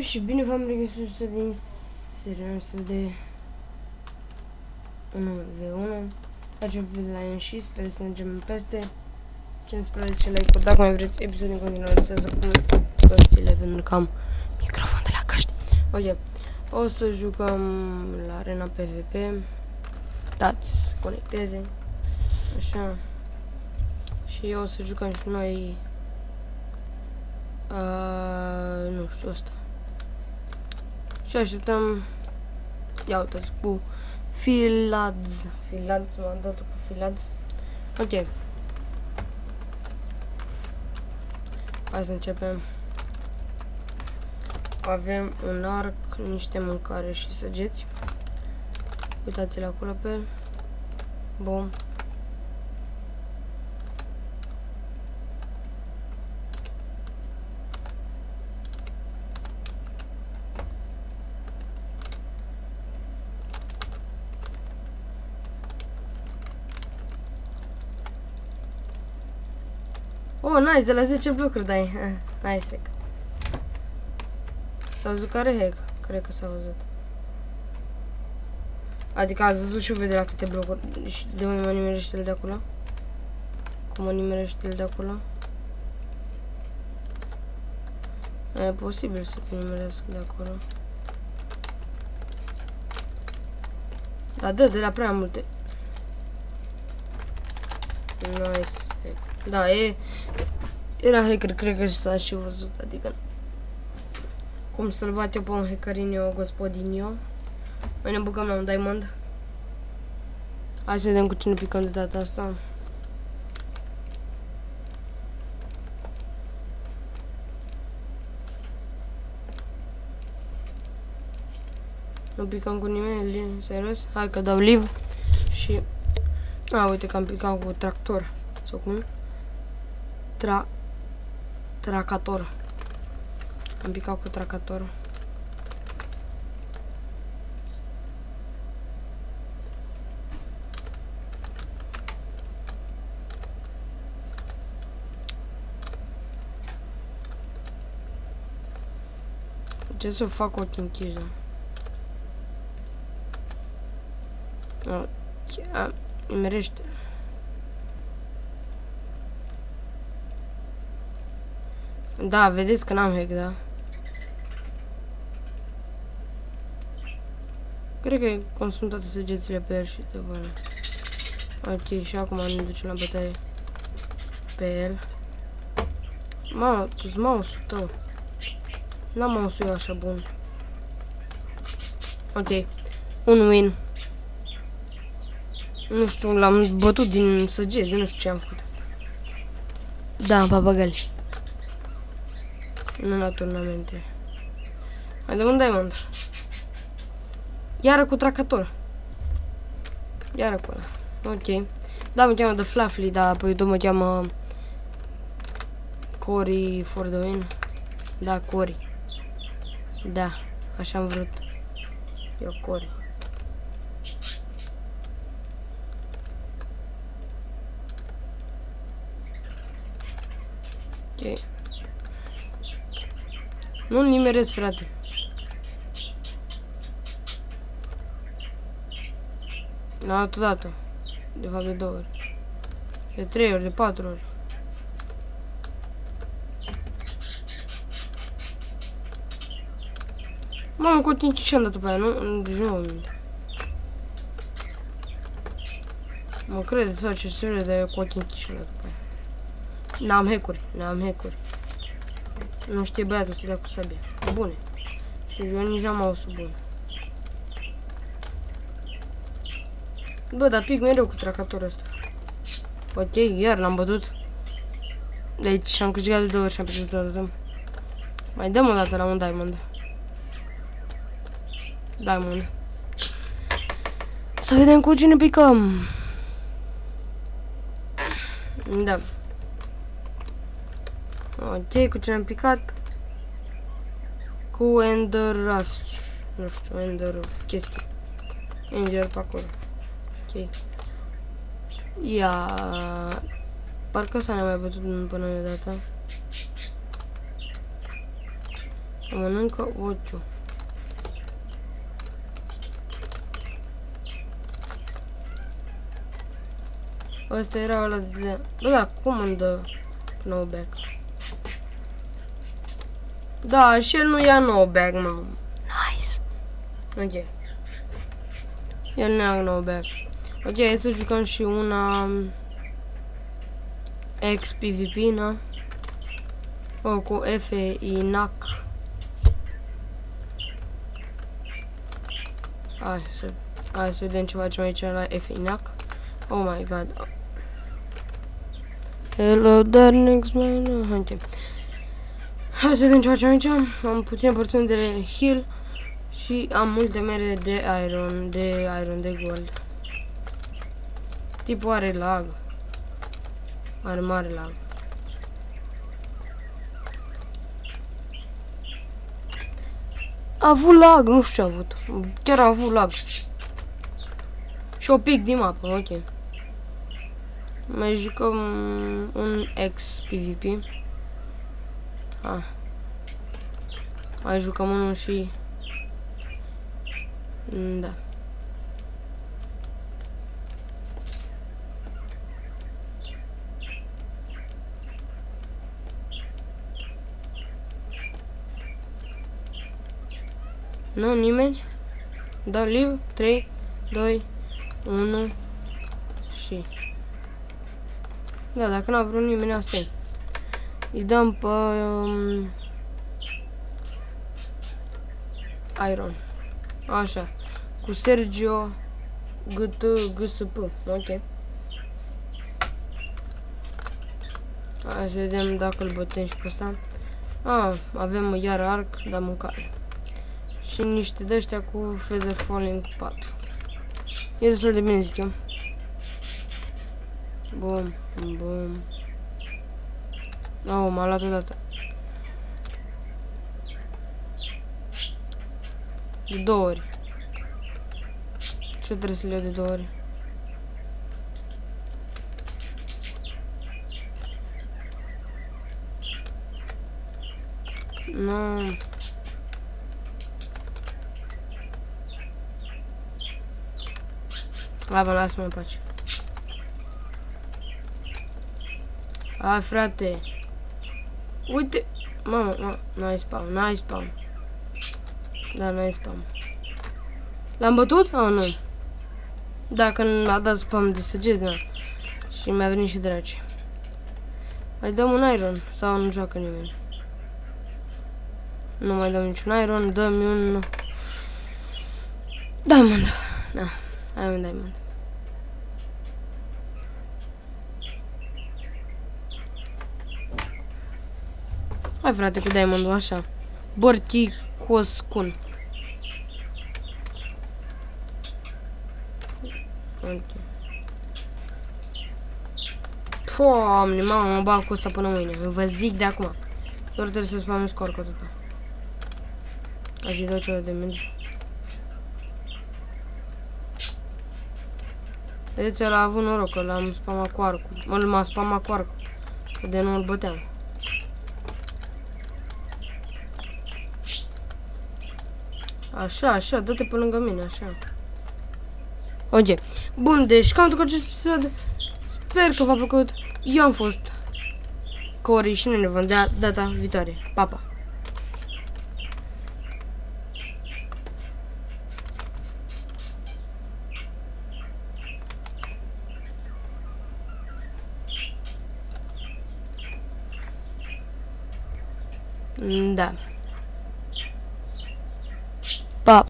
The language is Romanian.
Și bine v-am regăsit din seria noastră de 1v1. Facem pe la N și sper să mergem peste 15 like-uri. Dacă mai vreți episod în continuare, să pun căștile pentru că am microfon de la căști. Ok, o să jucăm la arena PvP. Dați să se conecteze. Așa. Și o să jucăm și noi. Nu știu asta. Și așteptăm. Ia uitați cu Filads. Filads, m-am dat cu Filads. Ok. Hai să începem. Avem un arc, niște mâncare și săgeți. Uitați-le acolo pe el. Bun. Oh, nice, de la 10 blocuri dai. Nice hack. S-a văzut care hack? Cred că s-a văzut. Adică ați văzut și voi de la câte blocuri. Și de unde mă nimerește el de acolo? Cum mă nimerește el de acolo? E posibil să te nimeresc de acolo. Dar dă de la prea multe. Nice. Da, era hacker, cred că s-a și văzut, adică cum să-l bat eu pe un hackerinio gospodinio. Noi ne băgăm la un diamond. Hai să vedem cu cine picăm de data asta. Nu picăm cu nimeni, serios? Hai că dau live și... A, uite că am picat cu tractor. Sau cum? Tracator. Am picat cu tracatorul. Ce să fac ochii închiși? Nimerește. Da, vedeți că n-am hack, da? Cred că consum toate săgețile pe el și de bani. Ok, și acum ne ducem la bătaie pe el. Mamă, tu-ți mouse-ul tău. N-am mouse-ul eu așa bun. Ok, un win. Nu știu, l-am bătut din săgeți, nu știu ce am făcut. Da, papagali. Nu la turnamente. Mai dăm un diamond. Iară cu tracator. Iară cu ăla. Ok. Da, mă cheamă The Fluffy, dar pe YouTube mă cheamă Cory for the win. Da, Cory. Da, așa am vrut. Eu Cory. Ok. Nu-l nimeresc, frate. N-a dat odată. De fapt de 2 ori. De 3 ori, de 4 ori. Mamă, cu tine ce am dat după aia, nu? Deci nu am. Mă credeți, face serios, dar eu cu tine ce am dat după aia. N-am hack-uri, n-am hack-uri. Nu știe băiatul să dea cu sabia. Bune. Și eu nici n-am mouse-ul bun. Bă, dar pic mereu cu tracatorul ăsta. Ok, iar l-am bătut. Deci am câștigat de 2 ori și am pierdut o dată. Mai dăm o dată la un diamond. Diamond. Să vedem cu cine picăm. Da. Ok, cu cine am picat? Cu Ender Rush. Nu știu, Ender chestii. Ender pe acolo. Ok. Ia. Parcă s-a mai bătut până odată. Mănâncă ochiul. Ăsta era ăla de... Bă, da, cum îmi dă knockback? Da, și el nu ia knockback, mă. Nice. Ok. El nu ia knockback. Ok, hai să jucăm și una... XPVP, na? O, cu FINAC. Hai să vedem ce facem aici la FINAC. Oh my god. Hello there, next man. Hai să vedem ce facem aici. Am puține porțiuni de heal și am multe mere de iron, de gold. Tipul are lag. Are mare lag. A avut lag, nu știu ce a avut. Chiar a avut lag. Și o pic din mapă, ok. Mai jucăm un XPVP. Mai jucăm unul și... Da. Nu, nimeni? Da, live. 3, 2, 1 și... Da, dacă n-a vrut nimeni, asta e. Îi dăm pe... Iron. Așa. Cu Sergio GSP. Ok. Hai să vedem dacă îl bătem și pe ăsta. Avem iar arc, dar mâncare. Și niște de-ăștia cu Feather Falling 4. E destul de bine, zic eu. Bum, bum. Oh, m-a luat odată. De 2 ori. Ce trebuie să le iau de 2 ori? Nu. Hai, bă, lasă-mă în pace. Hai, frate. Uite. Mamă, n-ai spawn, n-ai spawn. Da, n-ai spawn. L-am bătut? Nu. Dacă n-a dat spam de săgeți, na. Și mi-a venit și draci. Mai dăm un iron sau nu joacă nimeni? Nu mai dăm niciun iron, dăm-mi un... Diamond. Da, ai un diamond. Hai, frate, cu diamondul, așa. Borti Coscun. Doamne, mamă, mă bag cu ăsta până mâine. Vă zic de acum. Doar trebuie să spamez cu arcul atâta. Ca să-i dau ceva de merge. Vedeți, ăla a avut noroc, că l-am spamat cu arcul. M-a spamat cu arcul. Că de nu îl băteam. Așa, așa, dă-te pe lângă mine, așa. Ok. Bun, deci cam tot acest episod. Sper că v-a plăcut. Eu am fost Cori și ne vom vedea data viitoare. Pa, pa! Da.